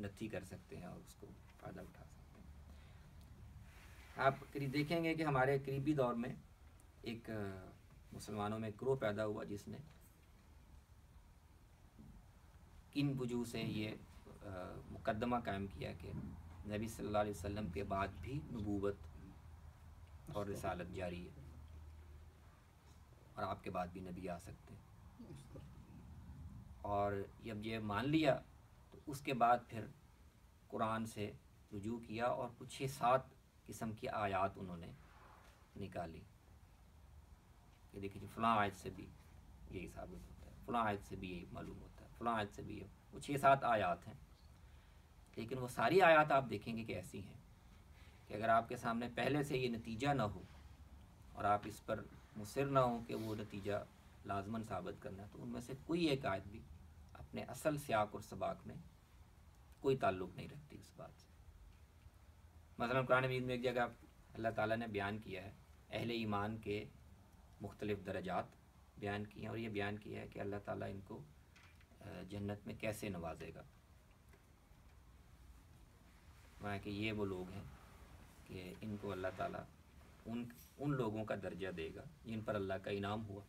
نفی کر سکتے ہیں اور اس کو فائدہ اٹھا سکتے ہیں۔ آپ قریب دیکھیں گے کہ ہمارے قریبی دور میں ایک مسلمانوں میں گروہ پیدا ہوا جس نے کن وجوہ سے یہ مقدمہ قائم کیا کہ نبی صلی اللہ علیہ وسلم کے بعد بھی نبوت اور رسالت جاری ہے، اور آپ کے بعد بھی نبی آ سکتے ہیں، اور جب یہ مان لیا تو اس کے بعد پھر قرآن سے رجوع کیا اور کچھ 6-7 قسم کی آیات انہوں نے نکالی کہ دیکھیں جی فلاں آیت سے بھی یہی ثابت ہوتا ہے، فلاں آیت سے بھی یہی معلوم ہوتا ہے، فلاں آیت سے بھی وہ 6-7 آیات ہیں، لیکن وہ ساری آیات آپ دیکھیں گے کہ ایسی ہیں کہ اگر آپ کے سامنے پہلے سے یہ نتیجہ نہ ہو اور آپ اس پر مصر نہ ہوں کہ وہ نتیجہ لازماً ثابت کرنا ہے، تو ان میں سے کوئی ایک آیت بھی اپنے اصل سیاق اور سباق میں کوئی تعلق نہیں رکھتی اس بات سے۔ مثلا قرآن مجید میں ایک جگہ اللہ تعالیٰ نے بیان کیا ہے اہل ایمان کے مختلف درجات بیان کیے ہیں، اور یہ بیان کیا ہے کہ اللہ تعالیٰ ان کو جنت میں کیسے نوازے گا، وہاں کہ یہ وہ لوگ ہیں کہ ان کو اللہ تعالیٰ ان لوگوں کا درجہ دے گا جن پر اللہ کا انعام ہوا،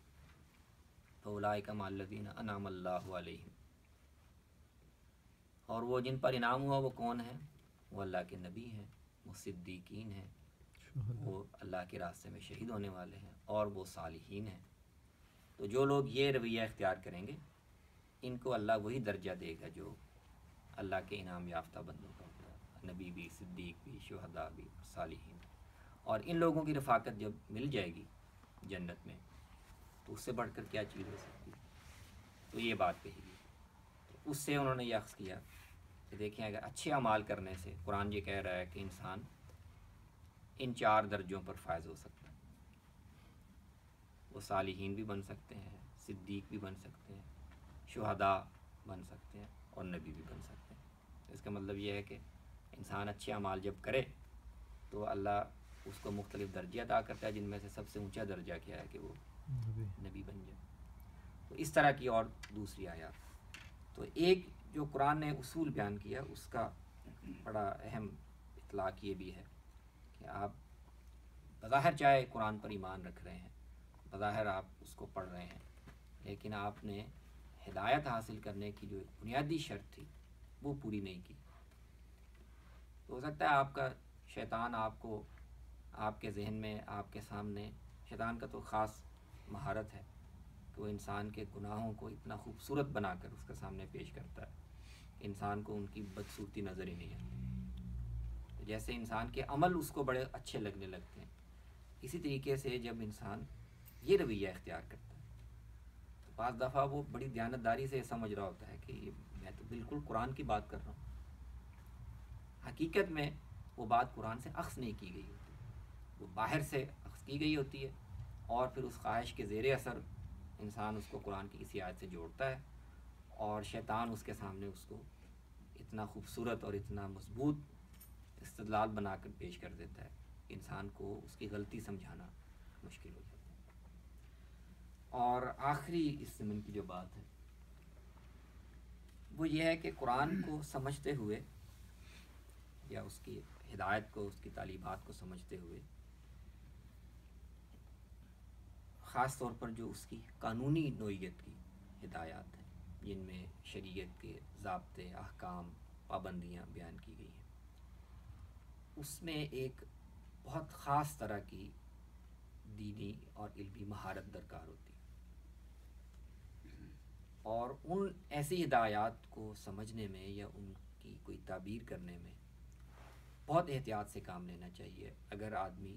فَأُولَٰئِکَ مَعَ الَّذِينَ أَنْعَمَ اللَّهُ عَلَيْهِمْ، اور وہ جن پر انعام ہوا وہ کون ہیں؟ وہ اللہ کے نبی ہیں، وہ صدیقین ہیں، وہ اللہ کے راستے میں شہید ہونے والے ہیں، اور وہ صالحین ہیں۔ تو جو لوگ یہ رویہ اختیار کریں گے ان کو اللہ وہی درجہ دے گا جو اللہ کے انعام یافتہ بندوں کا ہوتا ہے، نبی بھی، صدیق بھی، شہداء بھی، صالحین۔ اور ان لوگوں کی رفاقت جب مل جائے گی جنت میں تو اس سے بڑھ کر کیا چیز ہو سکتی ہے؟ تو یہ بات کہی گئی، تو اس سے انہوں نے یہ اخذ کیا کہ دیکھیں اگر اچھے اعمال کرنے سے قرآن یہ کہہ رہا ہے کہ انسان ان 4 درجوں پر فائز ہو سکتا ہے، وہ صالحین بھی بن سکتے ہیں، صدیق بھی بن سکتے ہیں، شہداء بن سکتے ہیں، اور نبی بھی بن سکتے ہیں۔ اس کا مطلب یہ ہے کہ انسان اچھے اعمال جب کرے تو اللہ اس کو مختلف درجے عطا کرتا ہے، جن میں سے سب سے اونچا درجہ کیا ہے کہ وہ نبی بن جائے۔ تو اس طرح کی اور دوسری آیات۔ تو ایک جو قرآن نے اصول بیان کیا اس کا بڑا اہم اطلاق یہ بھی ہے کہ آپ بظاہر چاہے قرآن پر ایمان رکھ رہے ہیں، بظاہر آپ اس کو پڑھ رہے ہیں، لیکن آپ نے ہدایت حاصل کرنے کی جو بنیادی شرط تھی وہ پوری نہیں کی۔ تو ہو سکتا ہے آپ کا شیطان آپ کو آپ کے ذہن میں، آپ کے سامنے، شیطان کا تو خاص مہارت ہے کہ وہ انسان کے گناہوں کو اتنا خوبصورت بنا کر اس کے سامنے پیش کرتا ہے کہ انسان کو ان کی بدصورتی نظر ہی نہیں آتی۔ جیسے انسان کے عمل اس کو بڑے اچھے لگنے لگتے ہیں، اسی طریقے سے جب انسان یہ رویہ اختیار کرتا ہے تو بعض دفعہ وہ بڑی دیانتداری سے سمجھ رہا ہوتا ہے کہ یہ میں تو بالکل قرآن کی بات کر رہا ہوں، حقیقت میں وہ بات قرآن سے اخذ نہیں کی گئی ہوتی، وہ باہر سے اخذ کی گئی ہوتی ہے، اور پھر اس خواہش کے زیر اثر انسان اس کو قرآن کی کسی آیت سے جوڑتا ہے، اور شیطان اس کے سامنے اس کو اتنا خوبصورت اور اتنا مضبوط استدلال بنا کر پیش کر دیتا ہے، انسان کو اس کی غلطی سمجھانا مشکل ہو جاتا ہے۔ اور آخری اس ضمن کی جو بات ہے وہ یہ ہے کہ قرآن کو سمجھتے ہوئے یا اس کی ہدایت کو، اس کی تعلیمات کو سمجھتے ہوئے، خاص طور پر جو اس کی قانونی نوعیت کی ہدایات ہیں جن میں شریعت کے ضابطے، احکام، پابندیاں بیان کی گئی ہیں، اس میں ایک بہت خاص طرح کی دینی اور علمی مہارت درکار ہوتی ہے، اور ان ایسی ہدایات کو سمجھنے میں یا ان کی کوئی تعبیر کرنے میں بہت احتیاط سے کام لینا چاہیے اگر آدمی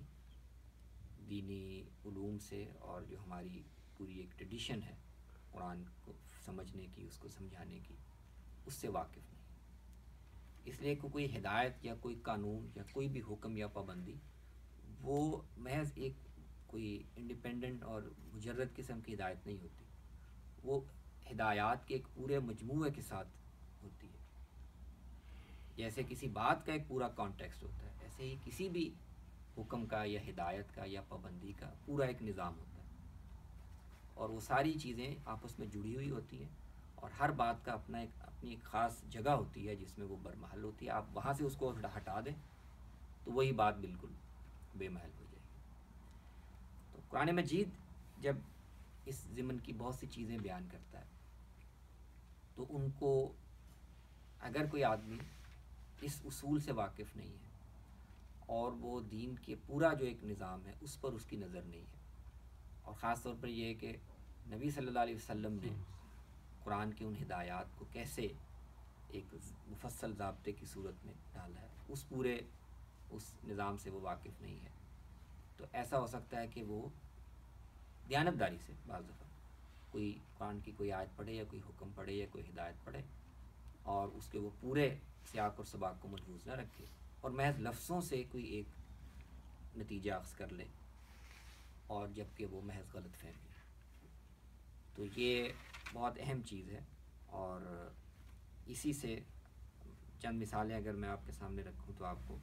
دینی علوم سے اور جو ہماری پوری ایک ٹریڈیشن ہے قرآن کو سمجھنے کی، اس کو سمجھانے کی، اس سے واقف نہیں۔ اس لیے کہ کوئی ہدایت یا کوئی قانون یا کوئی بھی حکم یا پابندی وہ محض ایک کوئی انڈیپینڈنٹ اور مجرد قسم کی ہدایت نہیں ہوتی، وہ ہدایات کے ایک پورے مجموعے کے ساتھ ہوتی ہے۔ جیسے کسی بات کا ایک پورا کانٹیکسٹ ہوتا ہے، ایسے ہی کسی بھی حکم کا یا ہدایت کا یا پابندی کا پورا ایک نظام ہوتا ہے، اور وہ ساری چیزیں آپس میں جڑی ہوئی ہوتی ہیں، اور ہر بات کا اپنی ایک خاص جگہ ہوتی ہے جس میں وہ برمحل ہوتی ہے۔ آپ وہاں سے اس کو ہٹا دیں تو وہی بات بالکل بے محل ہو جائے گی۔ تو قرآن مجید جب اس ضمن کی بہت سی چیزیں بیان کرتا ہے تو ان کو اگر کوئی آدمی اس اصول سے واقف نہیں ہے اور وہ دین کے پورا جو ایک نظام ہے اس پر اس کی نظر نہیں ہے، اور خاص طور پر یہ ہے کہ نبی صلی اللہ علیہ وسلم نے قرآن کی ان ہدایات کو کیسے ایک مفصل ضابطے کی صورت میں ڈالا ہے، اس پورے اس نظام سے وہ واقف نہیں ہے، تو ایسا ہو سکتا ہے کہ وہ دیانتداری سے بعض دفعہ کوئی قرآن کی کوئی آیت پڑھے یا کوئی حکم پڑھے یا کوئی ہدایت پڑھے اور اس کے وہ پورے سیاق اور سباق کو ملحوظ نہ رکھے اور محض لفظوں سے کوئی ایک نتیجہ اخذ کر لے، اور جب کہ وہ محض غلط فہمی ہے۔ تو یہ بہت اہم چیز ہے، اور اسی سے چند مثالیں اگر میں آپ کے سامنے رکھوں تو آپ کو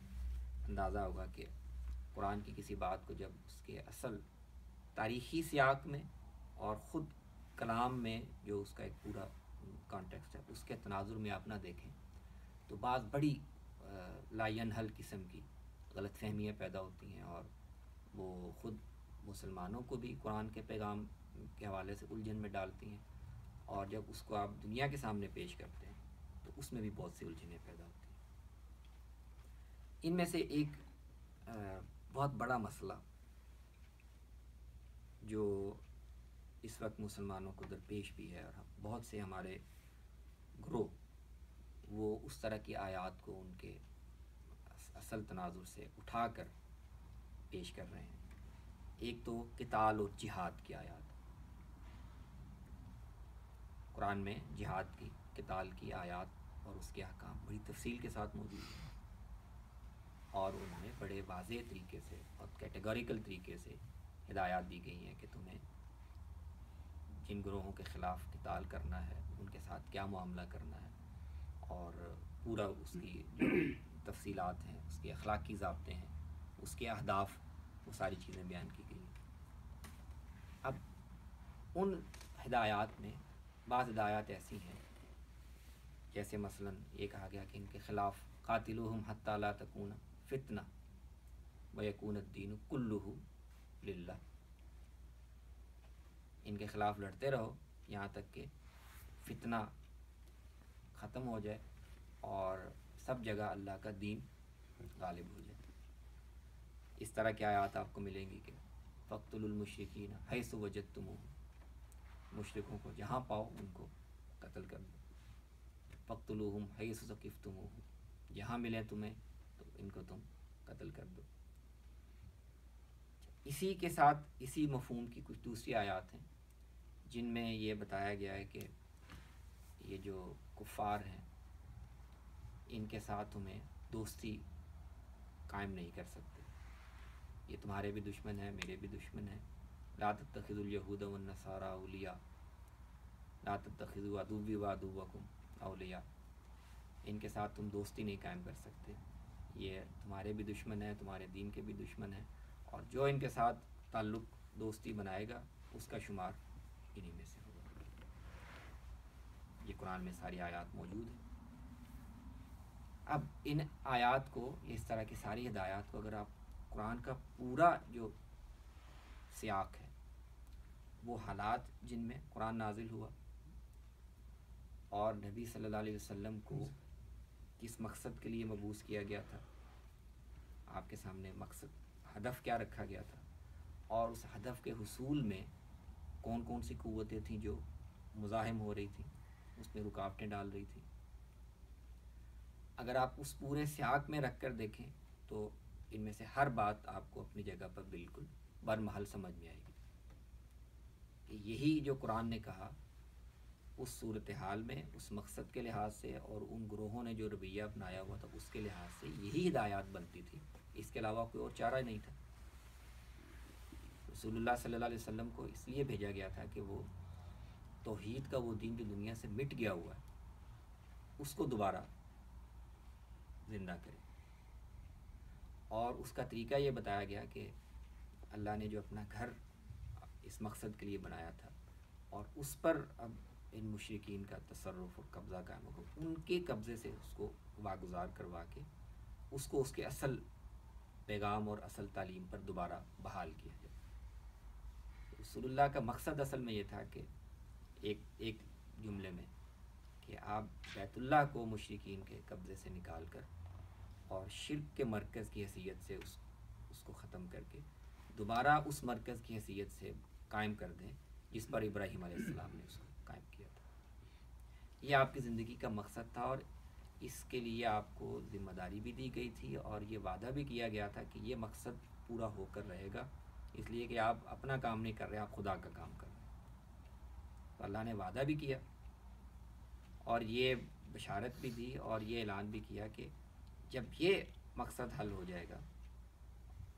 اندازہ ہوگا کہ قرآن کی کسی بات کو جب اس کے اصل تاریخی سیاق میں اور خود کلام میں جو اس کا ایک پورا کانٹیکسٹ ہے اس کے تناظر میں آپ نہ دیکھیں تو بعض بڑی لا ینحل قسم کی غلط فہمیاں پیدا ہوتی ہیں، اور وہ خود مسلمانوں کو بھی قرآن کے پیغام کے حوالے سے الجھن میں ڈالتی ہیں، اور جب اس کو آپ دنیا کے سامنے پیش کرتے ہیں تو اس میں بھی بہت سی الجھنیں پیدا ہوتی ہیں۔ ان میں سے ایک بہت بڑا مسئلہ جو اس وقت مسلمانوں کو درپیش بھی ہے، اور بہت سے ہمارے گروہ وہ اس طرح کی آیات کو ان کے اصل تناظر سے اٹھا کر پیش کر رہے ہیں۔ ایک تو قتال اور جہاد کی آیات، قرآن میں جہاد کی، قتال کی آیات اور اس کے احکام بڑی تفصیل کے ساتھ موجود ہیں، اور انہوں نے بڑے واضح طریقے سے اور کیٹیگوریکل طریقے سے ہدایات دی گئی ہیں کہ تمہیں جن گروہوں کے خلاف قتال کرنا ہے ان کے ساتھ کیا معاملہ کرنا ہے، اور پورا اس کی جو تفصیلات ہیں، اس کے اخلاقی ضابطے ہیں، اس کے اہداف، وہ ساری چیزیں بیان کی گئی ہیں۔ اب ان ہدایات میں بعض ہدایات ایسی ہیں جیسے مثلا یہ کہا گیا کہ ان کے خلاف قاتلوہم حتی لا تکون فتنہ ویکون الدین کلہ للہ، ان کے خلاف لڑتے رہو یہاں تک کہ فتنہ ختم ہو جائے اور سب جگہ اللہ کا دین غالب ہو جائے۔ اس طرح کی آیات آپ کو ملیں گی کہ فاقتلوا المشرکین حیث وجدتموہم، مشرکوں کو جہاں پاؤ ان کو قتل کر دو، فاقتلوہم حیث ثقفتموہم، جہاں ملیں تمہیں تو ان کو تم قتل کر دو۔ اسی کے ساتھ اسی مفہوم کی کچھ دوسری آیات ہیں جن میں یہ بتایا گیا ہے کہ یہ جو کفار ہیں ان کے ساتھ تمہیں دوستی قائم نہیں کر سکتے، یہ تمہارے بھی دشمن ہیں، میرے بھی دشمن ہیں۔ لا تتخذوا الیہود والنصارى اولیاء، لا تتخذوا عدوی وعدوکم اولیاء، ان کے ساتھ تم دوستی نہیں قائم کر سکتے، یہ تمہارے بھی دشمن ہیں، تمہارے دین کے بھی دشمن ہیں، اور جو ان کے ساتھ تعلق دوستی بنائے گا اس کا شمار انہی میں سے ہوگا۔ یہ قرآن میں ساری آیات موجود ہیں۔ اب ان آیات کو، اس طرح کی ساری ہدایات کو اگر آپ قرآن کا پورا جو سیاق ہے، وہ حالات جن میں قرآن نازل ہوا اور نبی صلی اللہ علیہ وسلم کو کس مقصد کے لیے مبعوث کیا گیا تھا، آپ کے سامنے مقصد، ہدف کیا رکھا گیا تھا، اور اس ہدف کے حصول میں کون کون سی قوتیں تھیں جو مزاحم ہو رہی تھیں، اس میں رکاوٹیں ڈال رہی تھیں، اگر آپ اس پورے سیاق میں رکھ کر دیکھیں تو ان میں سے ہر بات آپ کو اپنی جگہ پر بالکل برمحل سمجھ میں آئے گی کہ یہی جو قرآن نے کہا اس صورتحال میں، اس مقصد کے لحاظ سے اور ان گروہوں نے جو رویہ اپنایا ہوا تھا اس کے لحاظ سے یہی ہدایات بنتی تھی، اس کے علاوہ کوئی اور چارہ نہیں تھا۔ رسول اللہ صلی اللہ علیہ وسلم کو اس لیے بھیجا گیا تھا کہ وہ توحید کا وہ دین جو دنیا سے مٹ گیا ہوا ہے اس کو دوبارہ زندہ کرے، اور اس کا طریقہ یہ بتایا گیا کہ اللہ نے جو اپنا گھر اس مقصد کے لیے بنایا تھا اور اس پر اب ان مشرکین کا تصرف اور قبضہ قائم ہوگا، ان کے قبضے سے اس کو واگزار کروا کے اس کو اس کے اصل پیغام اور اصل تعلیم پر دوبارہ بحال کیا جائے۔ رسول اللہ کا مقصد اصل میں یہ تھا کہ ایک جملے میں کہ آپ بیت اللہ کو مشرکین کے قبضے سے نکال کر اور شرک کے مرکز کی حیثیت سے اس کو ختم کر کے دوبارہ اس مرکز کی حیثیت سے قائم کر دیں جس پر ابراہیم علیہ السلام نے اس کو قائم کیا تھا۔ یہ آپ کی زندگی کا مقصد تھا، اور اس کے لیے آپ کو ذمہ داری بھی دی گئی تھی اور یہ وعدہ بھی کیا گیا تھا کہ یہ مقصد پورا ہو کر رہے گا، اس لیے کہ آپ اپنا کام نہیں کر رہے، آپ خدا کا کام کر رہے ہیں۔ تو اللہ نے وعدہ بھی کیا اور یہ بشارت بھی دی اور یہ اعلان بھی کیا کہ جب یہ مقصد حل ہو جائے گا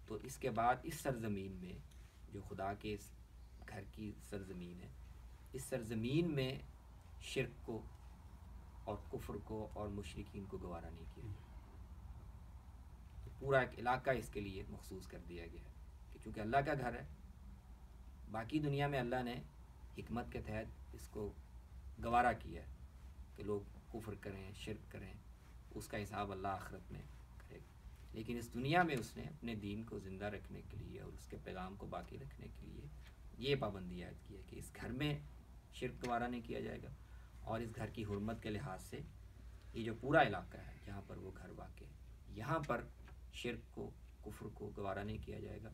تو اس کے بعد اس سرزمین میں، جو خدا کے اس گھر کی سرزمین ہے، اس سرزمین میں شرک کو اور کفر کو اور مشرکین کو گوارا نہیں کیا جائے۔ تو پورا ایک علاقہ اس کے لیے مخصوص کر دیا گیا ہے کہ چونکہ اللہ کا گھر ہے، باقی دنیا میں اللہ نے حکمت کے تحت اس کو گوارا کیا ہے کہ لوگ کفر کریں، شرک کریں، اس کا حساب اللہ آخرت میں کرے گا، لیکن اس دنیا میں اس نے اپنے دین کو زندہ رکھنے کے لیے اور اس کے پیغام کو باقی رکھنے کے لیے یہ پابندی عائد کی ہے کہ اس گھر میں شرک گوارا نہیں کیا جائے گا، اور اس گھر کی حرمت کے لحاظ سے یہ جو پورا علاقہ ہے جہاں پر وہ گھر واقع ہے، یہاں پر شرک کو، کفر کو گوارا نہیں کیا جائے گا،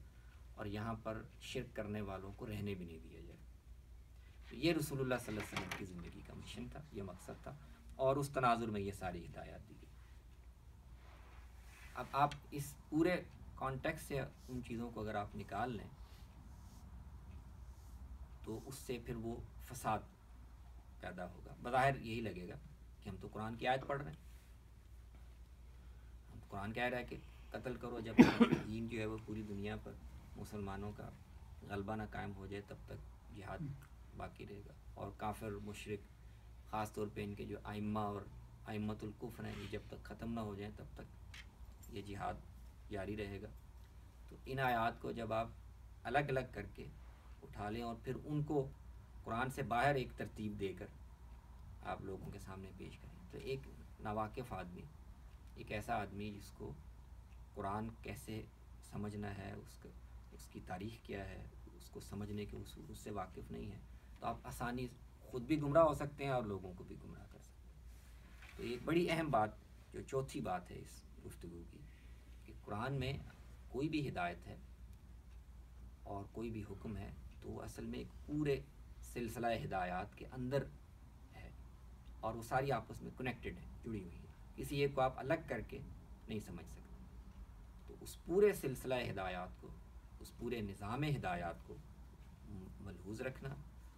اور یہاں پر شرک کرنے والوں کو رہنے بھی نہیں دیا جائے گا۔ تو یہ رسول اللہ صلی اللہ علیہ وسلم کی زندگی کا مشن تھا، یہ مقصد تھا، اور اس تناظر میں یہ ساری ہدایات دی گئی۔ اب آپ اس پورے کانٹیکس سے ان چیزوں کو اگر آپ نکال لیں تو اس سے پھر وہ فساد پیدا ہوگا۔ بظاہر یہی لگے گا کہ ہم تو قرآن کی آیت پڑھ رہے ہیں، ہم قرآن کہہ رہا ہے کہ قتل کرو جب تک دین جو ہے وہ پوری دنیا پر مسلمانوں کا غلبہ نہ قائم ہو جائے تب تک جہاد باقی رہے گا، اور کافر مشرک خاص طور پہ ان کے جو ائمہ اور ائمۃ الکفر ہیں یہ جب تک ختم نہ ہو جائیں تب تک یہ جہاد جاری رہے گا۔ تو ان آیات کو جب آپ الگ الگ کر کے اٹھا لیں اور پھر ان کو قرآن سے باہر ایک ترتیب دے کر آپ لوگوں کے سامنے پیش کریں تو ایک ناواقف آدمی، ایک ایسا آدمی جس کو قرآن کیسے سمجھنا ہے، اس کی تاریخ کیا ہے، اس کو سمجھنے کے اصول اس سے واقف نہیں ہے، تو آپ آسانی خود بھی گمراہ ہو سکتے ہیں اور لوگوں کو بھی گمراہ کر سکتے ہیں۔ تو ایک بڑی اہم بات جو چوتھی بات ہے اس گفتگو کی کہ قرآن میں کوئی بھی ہدایت ہے اور کوئی بھی حکم ہے تو وہ اصل میں ایک پورے سلسلہ ہدایات کے اندر ہے، اور وہ ساری آپس میں کنیکٹڈ ہیں، جڑی ہوئی ہیں، کسی ایک کو آپ الگ کر کے نہیں سمجھ سکتے۔ تو اس پورے سلسلہ ہدایات کو، اس پورے نظام ہدایات کو ملحوظ رکھنا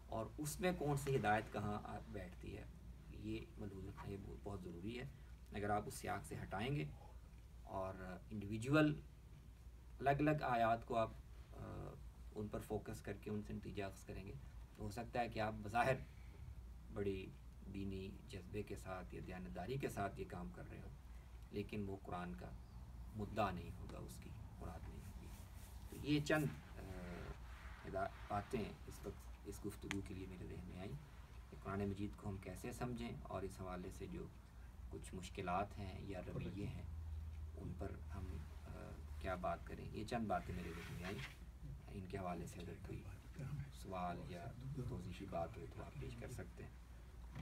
اور اس میں کون سی ہدایت کہاں بیٹھتی ہے یہ ملحوظ رکھنا، یہ بہت ضروری ہے۔ اگر آپ اس سیاق سے ہٹائیں گے اور انڈیویجول الگ الگ آیات کو آپ ان پر فوکس کر کے ان سے نتیجہ اخذ کریں گے تو ہو سکتا ہے کہ آپ بظاہر بڑی دینی جذبے کے ساتھ یا دیانتداری کے ساتھ یہ کام کر رہے ہو، لیکن وہ قرآن کا مدعا نہیں ہوگا، اس کی مراد نہیں ہوگی۔ تو یہ چند باتیں اس وقت اس گفتگو کے لیے میرے ذہن میں آئیں کہ قرآن مجید کو ہم کیسے سمجھیں، اور اس حوالے سے جو کچھ مشکلات ہیں یا رویے ہیں ان پر ہم کیا بات کریں. یہ چند باتیں میرے ذہن میں آئیں، ان کے حوالے سے اگر کوئی سوال یا توضیحی بات ہو تو آپ پیش کر سکتے ہیں.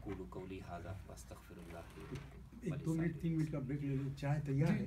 قولوا قولی ھذا واستغفر اللہ. 1-2 منٹ 3 منٹ کا بریک لے لیں، چائے تیار ہے.